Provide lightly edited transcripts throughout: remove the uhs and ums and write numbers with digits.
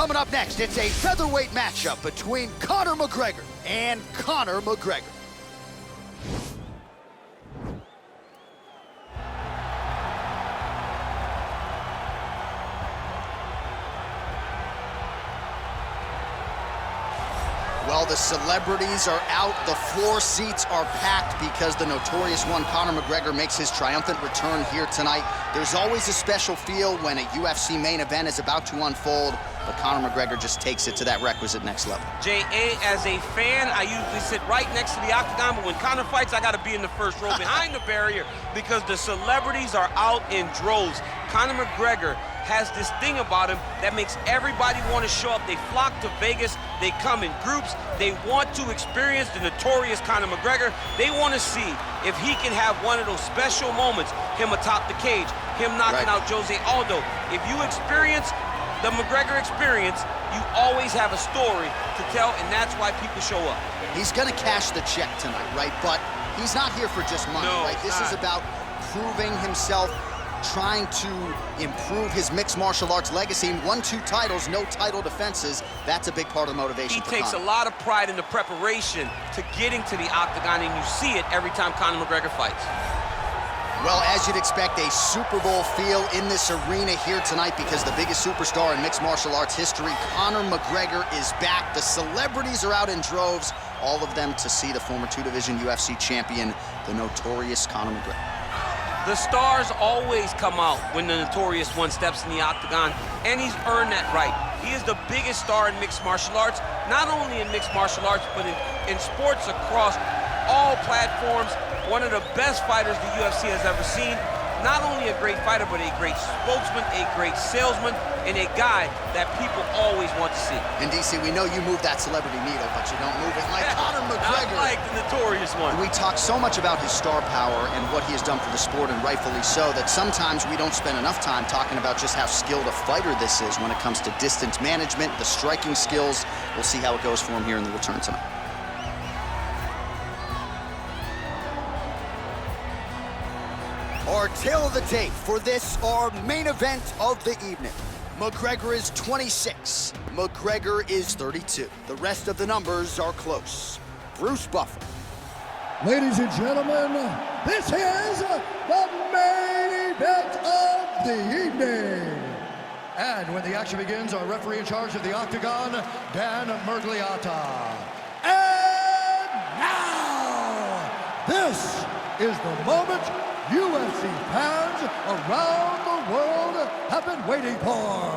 Coming up next, it's a featherweight matchup between Conor McGregor and Conor McGregor. Well, the celebrities are out, the floor seats are packed because the notorious one, Conor McGregor, makes his triumphant return here tonight. There's always a special feel when a UFC main event is about to unfold, but Conor McGregor just takes it to that requisite next level. J.A., as a fan, I usually sit right next to the octagon, but when Conor fights, I gotta be in the first row behind the barrier because the celebrities are out in droves. Conor McGregor has this thing about him that makes everybody want to show up. They flock to Vegas, they come in groups, they want to experience the notorious Conor McGregor. They want to see if he can have one of those special moments, him atop the cage, him knocking out Jose Aldo. If you experience the McGregor experience, you always have a story to tell, and that's why people show up. He's gonna cash the check tonight, right? But he's not here for just money, right? This is about proving himself, trying to improve his mixed martial arts legacy. 1-2 titles, no title defenses. That's a big part of the motivation for Conor. He takes a lot of pride in the preparation to getting to the octagon, and you see it every time Conor McGregor fights. Well, as you'd expect, a Super Bowl feel in this arena here tonight because the biggest superstar in mixed martial arts history, Conor McGregor, is back. The celebrities are out in droves, all of them to see the former two-division UFC champion, the notorious Conor McGregor. The stars always come out when the notorious one steps in the octagon, and he's earned that right. He is the biggest star in mixed martial arts, not only in mixed martial arts, but in sports across all platforms. One of the best fighters the UFC has ever seen. Not only a great fighter, but a great spokesman, a great salesman, and a guy that people always want to see. And DC, we know you move that celebrity needle, but you don't move it like Conor McGregor. Not like the notorious one. We talk so much about his star power and what he has done for the sport, and rightfully so, that sometimes we don't spend enough time talking about just how skilled a fighter this is when it comes to distance management, the striking skills. We'll see how it goes for him here in the return tonight. Our tale of the tape for this, our main event of the evening. McGregor is 26. McGregor is 32. The rest of the numbers are close. Bruce Buffer. Ladies and gentlemen, this is the main event of the evening. And when the action begins, our referee in charge of the octagon, Dan Murgliata. And now, this is the moment UFC fans around the world have been waiting for.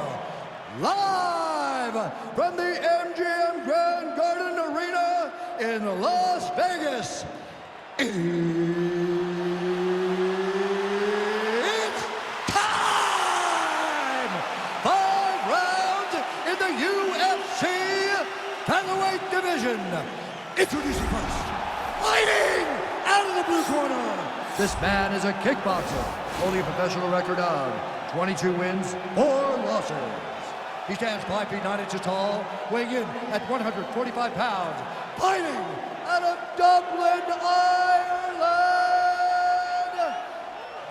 Live from the MGM Grand Garden Arena in Las Vegas, it's time! 5 rounds in the UFC featherweight division. Introducing first, fighting out of the blue corner. This man is a kickboxer, holding a professional record of 22 wins, 4 losses. He stands 5 feet 9 inches tall, weighing in at 145 pounds, fighting out of Dublin, Ireland,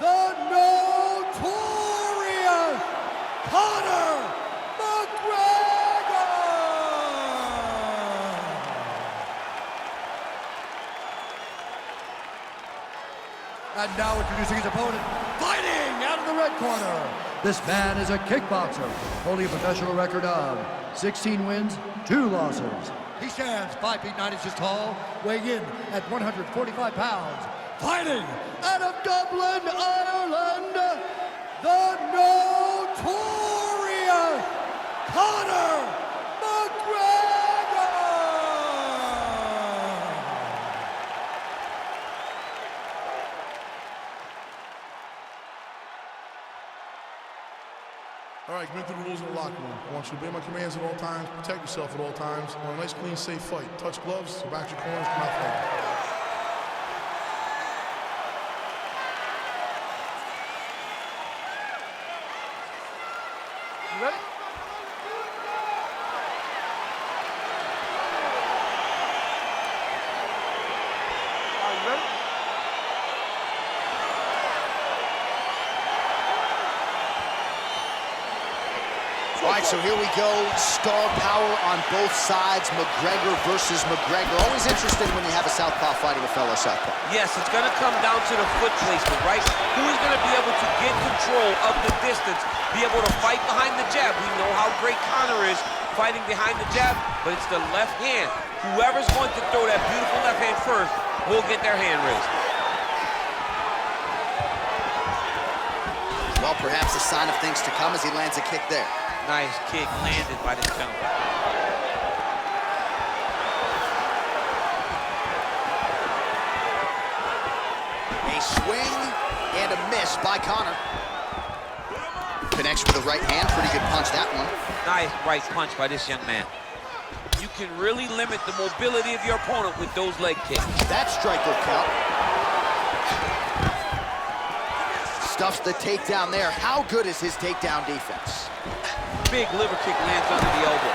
the notorious Conor McGregor! And now introducing his opponent, fighting out of the red corner. This man is a kickboxer, holding a professional record of 16 wins, 2 losses. He stands 5 feet 9 inches tall, weighing in at 145 pounds, fighting out of Dublin, Ireland, the notorious Conor McGregor! All right, commit to the rules of the locker room. I want you to obey my commands at all times, protect yourself at all times. I want a nice, clean, safe fight. Touch gloves, back your corners, come out fighting. You ready? Are you ready? right, so here we go. Star power on both sides. McGregor versus McGregor. Always interesting when you have a southpaw fighting a fellow southpaw. Yes, it's going to come down to the foot placement, right? Who is going to be able to get control of the distance, be able to fight behind the jab? We know how great Conor is fighting behind the jab, but it's the left hand. Whoever's going to throw that beautiful left hand first will get their hand raised. Well, perhaps a sign of things to come as he lands a kick there. Nice kick landed by this gentleman. A swing and a miss by Conor. Connects with the right hand. Pretty good punch, that one. Nice right punch by this young man. You can really limit the mobility of your opponent with those leg kicks. That strike will count. Stuffs the takedown there. How good is his takedown defense? Big liver kick lands under the elbow.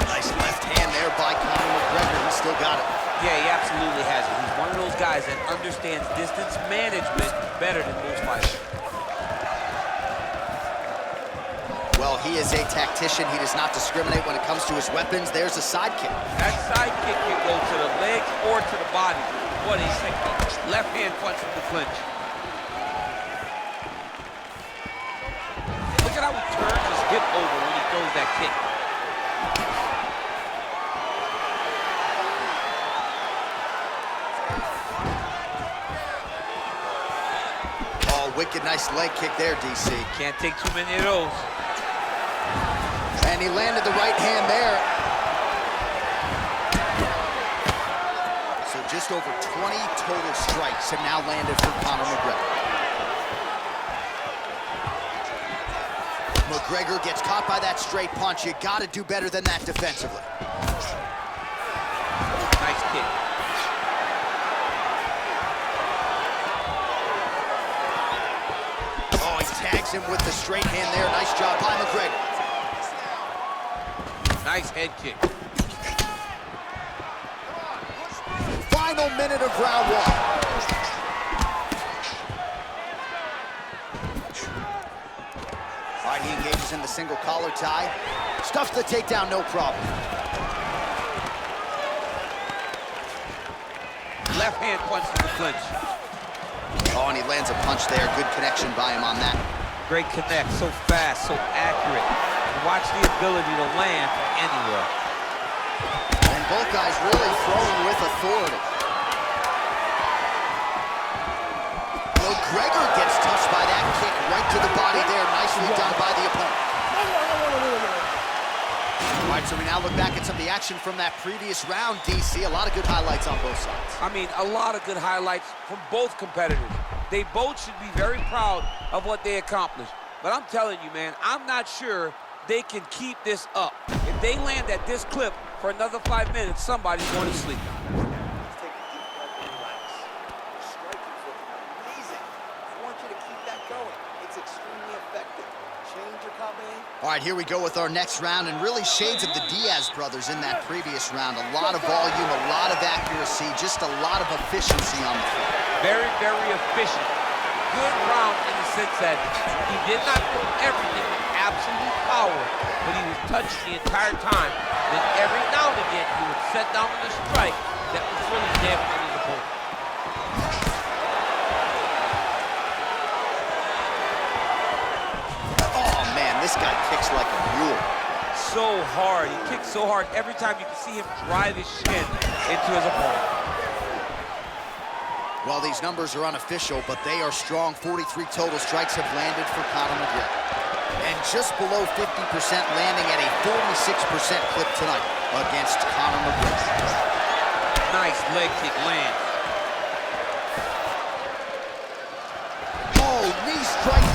Nice left hand there by Conor McGregor. He's still got it. Yeah, he absolutely has it. He's one of those guys that understands distance management better than most fighters. Well, he is a tactician. He does not discriminate when it comes to his weapons. There's a side kick. That side kick can go to the legs or to the body. What a second. Left hand punch from the clinch. Look at how he turns his hip over when he throws that kick. Oh, wicked nice leg kick there, DC. Can't take too many of those. And he landed the right hand there. So just over 20 total strikes have now landed for Conor McGregor. McGregor gets caught by that straight punch. You gotta do better than that defensively. Nice kick. Oh, he tags him with the straight hand there. Nice job by McGregor. Nice head kick. Final minute of round one. All right, he engages in the single collar tie. Stuffs the takedown, no problem. Left hand punch to the clinch. Oh, and he lands a punch there. Good connection by him on that. Great connect, so fast, so accurate. Watch the ability to land from anywhere. And both guys really throwing with authority. McGregor gets touched by that kick right to the body there. Nicely done by the opponent. All right, so we now look back at some of the action from that previous round, DC. A lot of good highlights on both sides. I mean, a lot of good highlights from both competitors. They both should be very proud of what they accomplished. But I'm telling you, man, I'm not sure they can keep this up. If they land at this clip for another 5 minutes, somebody's going to sleep. All right, here we go with our next round, and really shades of the Diaz brothers in that previous round. A lot of volume, a lot of accuracy, just a lot of efficiency on the field. Very, very efficient. Good round in the sense that he did not do everything with absolute power, but he was touched the entire time. Then every now and again, he would set down with a strike that was really damaging his opponent. This guy kicks like a mule. So hard. He kicks so hard every time you can see him drive his shin into his opponent. Well, these numbers are unofficial, but they are strong. 43 total strikes have landed for Conor McGregor. And just below 50% landing at a 46% clip tonight against Conor McGregor. Nice leg kick land. Oh, knee strike.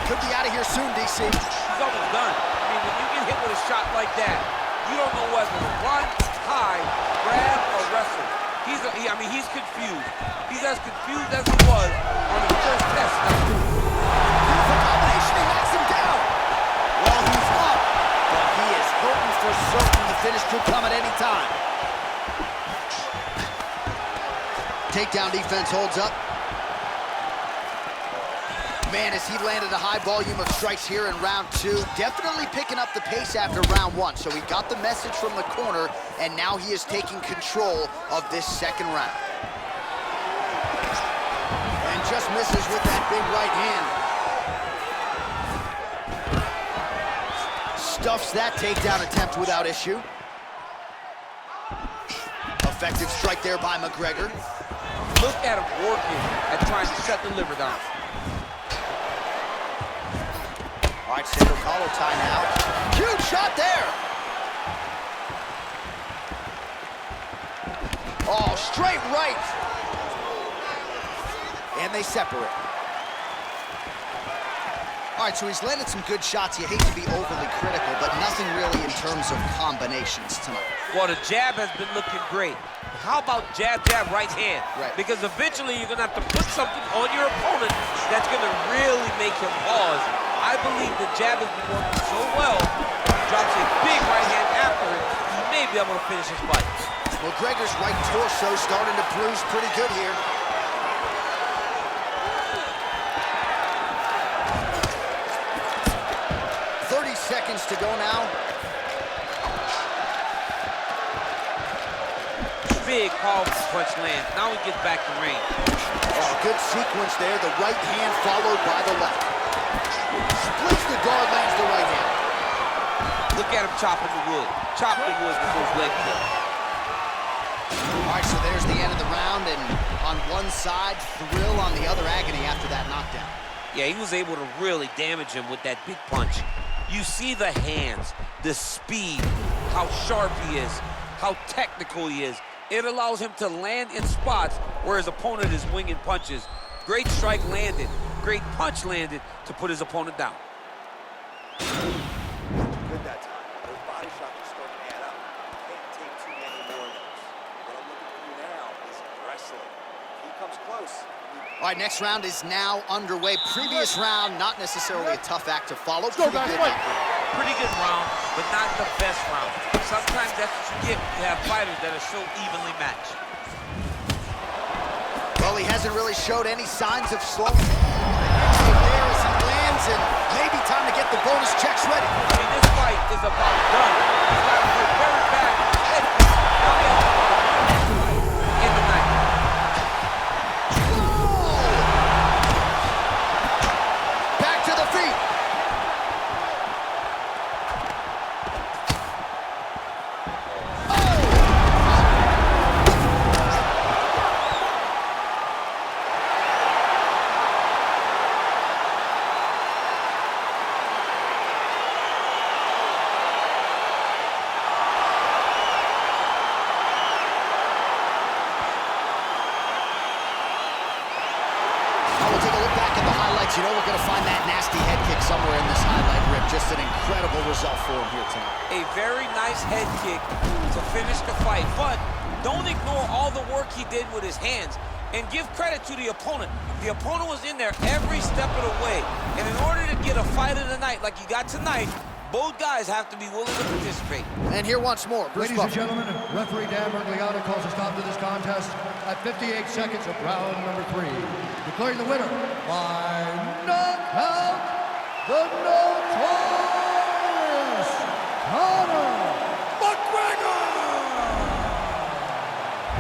Could be out of here soon, DC. He's almost done. I mean, when you get hit with a shot like that, you don't know whether to run, hide, grab, or wrestle. He's confused. He's as confused as he was on his first test. Beautiful combination. He knocks him down. Well, he's up, but he is hoping for certain the finish could come at any time. Takedown defense holds up. Man, as he landed a high volume of strikes here in round 2, definitely picking up the pace after round 1. So he got the message from the corner, and now he is taking control of this second round. And just misses with that big right hand. Stuffs that takedown attempt without issue. Effective strike there by McGregor. Look at him working at trying to shut the liver down. All right, Sandro collar tie now. Huge shot there. Oh, straight right. And they separate. All right, so he's landed some good shots. You hate to be overly critical, but nothing really in terms of combinations tonight. Well, the jab has been looking great. How about jab, jab, right hand? Right. Because eventually you're going to have to put something on your opponent that's going to really make him pause. I believe the jab has been working so well. Drops a big right hand after it. He may be able to finish his fight. McGregor's right torso starting to bruise pretty good here. Seconds to go now. Big powerful punch lands. Now he gets back to range. Oh, good sequence there. The right hand followed by the left. Splits the guard, lands the right hand. Look at him chopping the wood. Chopping the wood with those leg kicks. All right, so there's the end of the round, and on one side, thrill, on the other, agony after that knockdown. Yeah, he was able to really damage him with that big punch. You see the hands, the speed, how sharp he is, how technical he is. It allows him to land in spots where his opponent is winging punches. Great strike landed, great punch landed to put his opponent down. Good that time. Those body shots are starting to add up. Can't take too many more of those. What I'm looking to do now is wrestling. He comes close. All right, next round is now underway. Previous round, not necessarily a tough act to follow. Go, guys, fight. Pretty good round, but not the best round. Sometimes that's what you get when you have fighters that are so evenly matched. Well, he hasn't really showed any signs of slowing. There as he lands, and maybe time to get the bonus checks ready. I mean, this fight is about done. He's got to go very bad. Now he has to in the night. Back to the feet. We'll take a look back at the highlights. You know we're going to find that nasty head kick somewhere in this highlight rip. Just an incredible result for him here tonight. A very nice head kick to finish the fight, but don't ignore all the work he did with his hands and give credit to the opponent. The opponent was in there every step of the way, and in order to get a fight of the night like you got tonight, both guys have to be willing to participate. And here once more, Bruce Ladies and Buffer. gentlemen, referee Dan Mergliata calls a stop to this contest at 58 seconds of round number 3. Declaring the winner by knockout, the notorious Conor McGregor!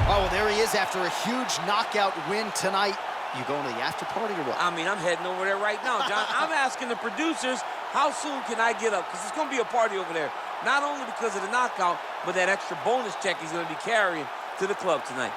Oh, well, there he is after a huge knockout win tonight. You going to the after party or what? I mean, I'm heading over there right now, John. I'm asking the producers, how soon can I get up? Because it's going to be a party over there. Not only because of the knockout, but that extra bonus check he's going to be carrying to the club tonight.